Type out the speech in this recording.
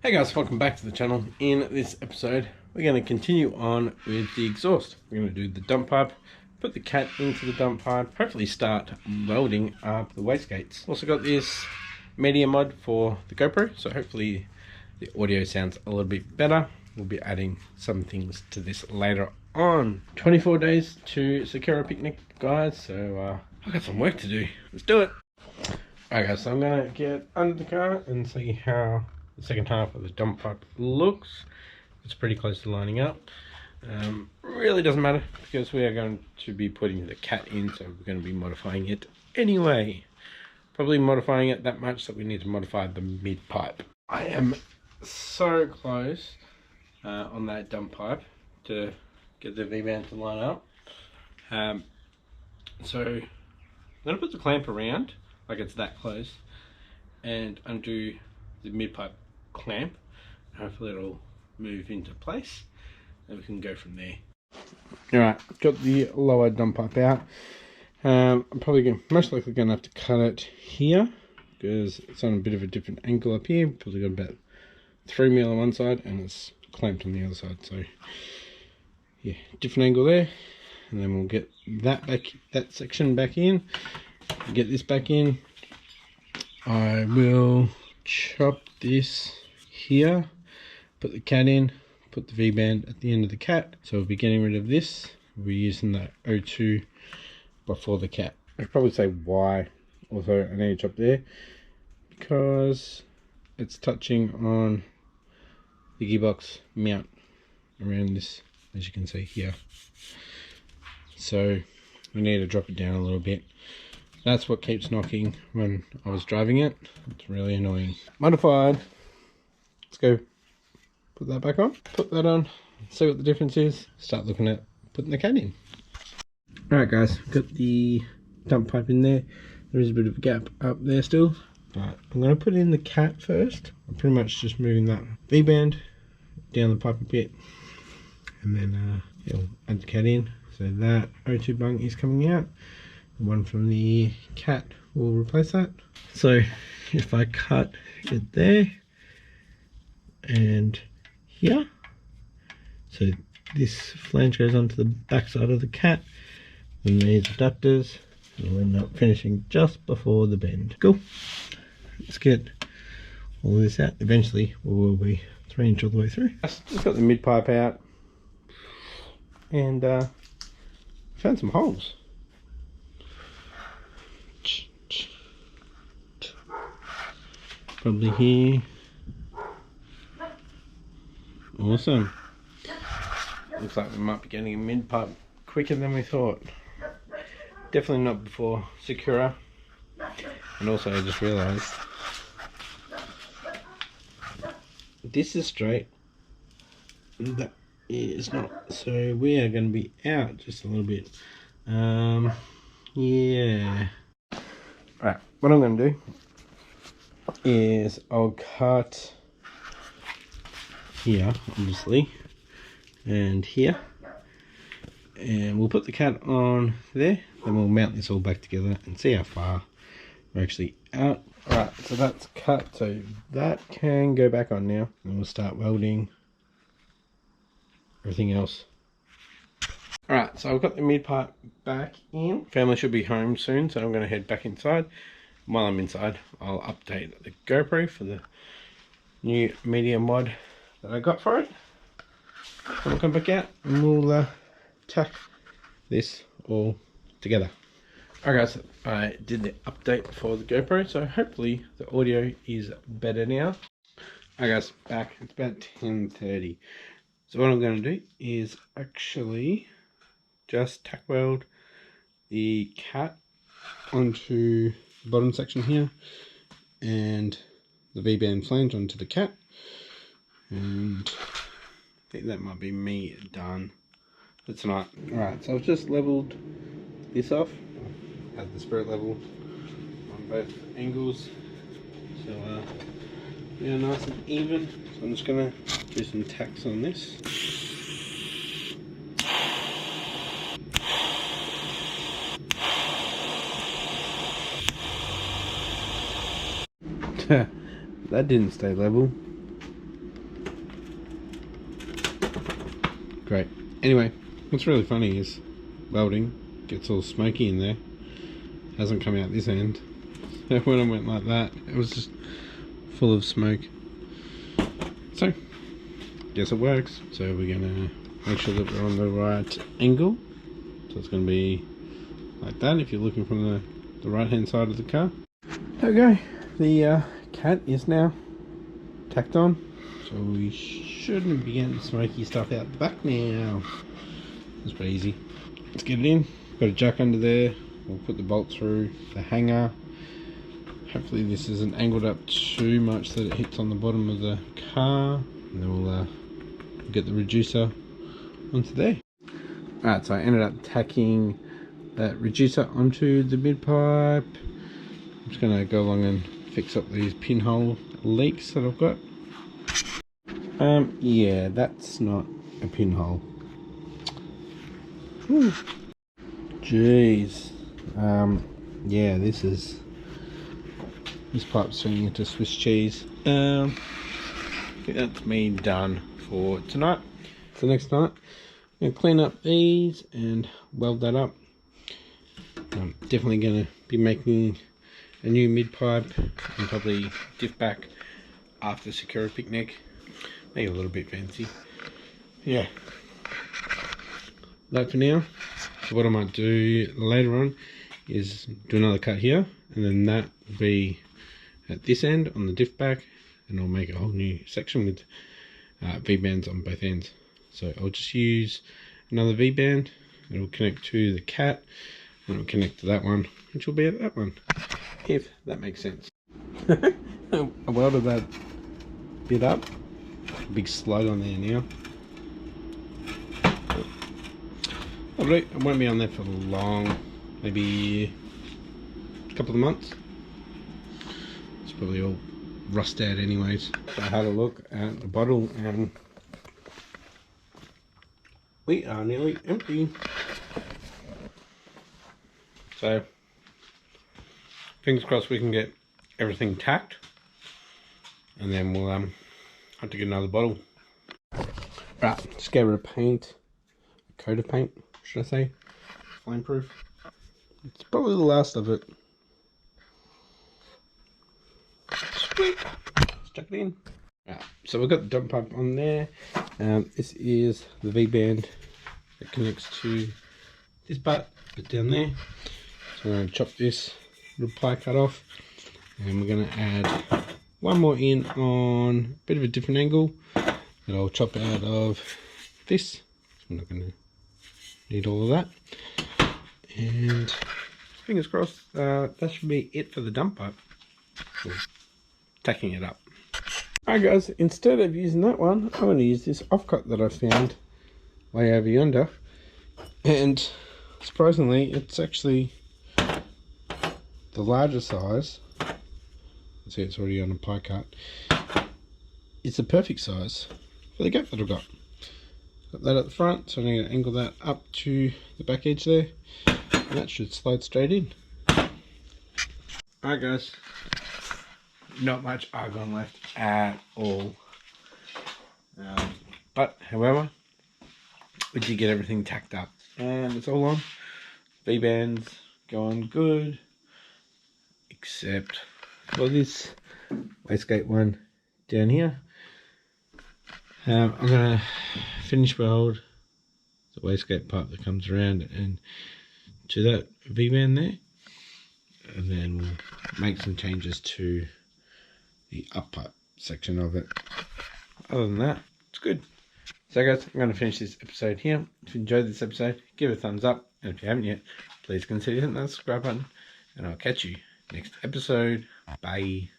Hey guys, welcome back to the channel. In this episode, we're going to continue on with the exhaust. We're going to do the dump pipe, put the cat into the dump pipe, hopefully start welding up the wastegates. Also got this media mod for the GoPro, so hopefully the audio sounds a little bit better. We'll be adding some things to this later on. 24 days to secure a picnic, guys, so I've got some work to do. Let's do it. Alright guys, so I'm going to get under the car and see how the second half of the dump pipe looks. It's pretty close to lining up. Really doesn't matter because we are going to be putting the cat in, so we're going to be modifying it anyway. Probably modifying it that much that we need to modify the mid pipe. I am so close on that dump pipe to get the V-band to line up. So I'm going to put the clamp around like it's that close and undo the mid pipe clamp. Hopefully it'll move into place and we can go from there. Alright, got the lower dump pipe out. I'm probably most likely going to have to cut it here because it's on a bit of a different angle up here. Probably got about 3mm on one side and it's clamped on the other side, so yeah, different angle there. And then we'll get that section back in, get this back in. I will chop this here, put the cat in, put the V-band at the end of the cat. So we'll be getting rid of this. We'll be using that O2 before the cat. I should probably say why also I need to chop there, because it's touching on the gearbox mount around this, as you can see here. So we need to drop it down a little bit. That's what keeps knocking when I was driving it. It's really annoying. Modified. Let's go put that back on. Put that on. See what the difference is. Start looking at putting the cat in. Alright guys, got the dump pipe in there. There is a bit of a gap up there still. But I'm going to put in the cat first. I'm pretty much just moving that V-band down the pipe a bit. And then we'll add the cat in. So that O2 bung is coming out. The one from the cat will replace that. So if I cut it there and here, so this flange goes onto the back side of the cat, and these adapters will end up finishing just before the bend. Cool. Let's get all of this out. Eventually we will be 3" all the way through. Just got the mid pipe out and found some holes. Probably here. Awesome. Looks like we might be getting a mid pipe quicker than we thought. Definitely not before Sakura. And also I just realised this is straight. That is not. So we are going to be out just a little bit. Yeah. Right, what I'm going to do is I'll cut here, obviously, and here, and we'll put the cat on there, then we'll mount this all back together and see how far we're actually out. Alright, so that's cut, so that can go back on now, and we'll start welding everything else. Alright, so I've got the mid pipe back in. Family should be home soon, so I'm going to head back inside. While I'm inside, I'll update the GoPro for the new media mod that I got for it. So we'll come back out and we'll tack this all together. Alright guys, I did the update for the GoPro, so hopefully the audio is better now. Alright guys, back. It's about 10:30. So what I'm going to do is actually just tack weld the cat onto the bottom section here and the V-band flange onto the cat, and I think that might be me done for tonight. Alright, so I've just leveled this off at the spirit level on both angles, so yeah, nice and even. So I'm just going to do some tacks on this. That didn't stay level. Great. Anyway, what's really funny is welding gets all smoky in there. Hasn't come out this end. So when I went like that, it was just full of smoke. So, guess it works. So we're gonna make sure that we're on the right angle. So it's gonna be like that if you're looking from the right hand side of the car. There we go. The cat is now tacked on. So we shouldn't be getting smoky stuff out the back now. It's pretty easy. Let's get it in. Got a jack under there. We'll put the bolt through the hanger. Hopefully this isn't angled up too much that it hits on the bottom of the car. And then we'll get the reducer onto there. Alright, so I ended up tacking that reducer onto the mid-pipe. I'm just going to go along and fix up these pinhole leaks that I've got. Yeah, that's not a pinhole. Whew. Jeez. Yeah, this pipe's turning into Swiss cheese. I think that's me done for tonight. So next night, I'm going to clean up these and weld that up. I'm definitely going to be making a new mid-pipe and probably diff back after Sakura picnic. Maybe a little bit fancy. Yeah. That for now. So what I might do later on is do another cut here, and then that will be at this end on the diff back, and I'll make a whole new section with V-bands on both ends. So I'll just use another V-band. It'll connect to the cat, and it'll connect to that one, which will be at that one, if that makes sense. I welded that bit up. Big slug on there now. Lovely. It won't be on there for long, maybe a couple of months. It's probably all rust out anyways. So I had a look at the bottle and we are nearly empty. So fingers crossed we can get everything tacked, and then we'll have to get another bottle. Right, just get rid of paint, a coat of paint, should I say, flameproof. It's probably the last of it. Sweet, let's chuck it in. Right, so we've got the dump pipe on there. This is the V-band that connects to this butt down there. So I'm going to chop this little ply cut off, and we're going to add one more in on a bit of a different angle that I'll chop out of this. So I'm not going to need all of that. And fingers crossed, that should be it for the dump pipe. So, tacking it up. Alright guys, instead of using that one, I'm going to use this offcut that I found way over yonder. And surprisingly, it's actually the larger size. See, it's already on a pie cut. It's the perfect size for the gap that I've got. Got that at the front, so I'm going to angle that up to the back edge there, and that should slide straight in. Alright guys, not much argon left at all. But however, we did get everything tacked up, and it's all on. V-bands going good, except for this wastegate one down here. I'm going to finish weld the wastegate pipe that comes around and to that V-band there, and then we'll make some changes to the up pipe section of it. Other than that, it's good. So guys, I'm going to finish this episode here. If you enjoyed this episode, give it a thumbs up, and if you haven't yet, please consider hitting that subscribe button, and I'll catch you next episode. Bye.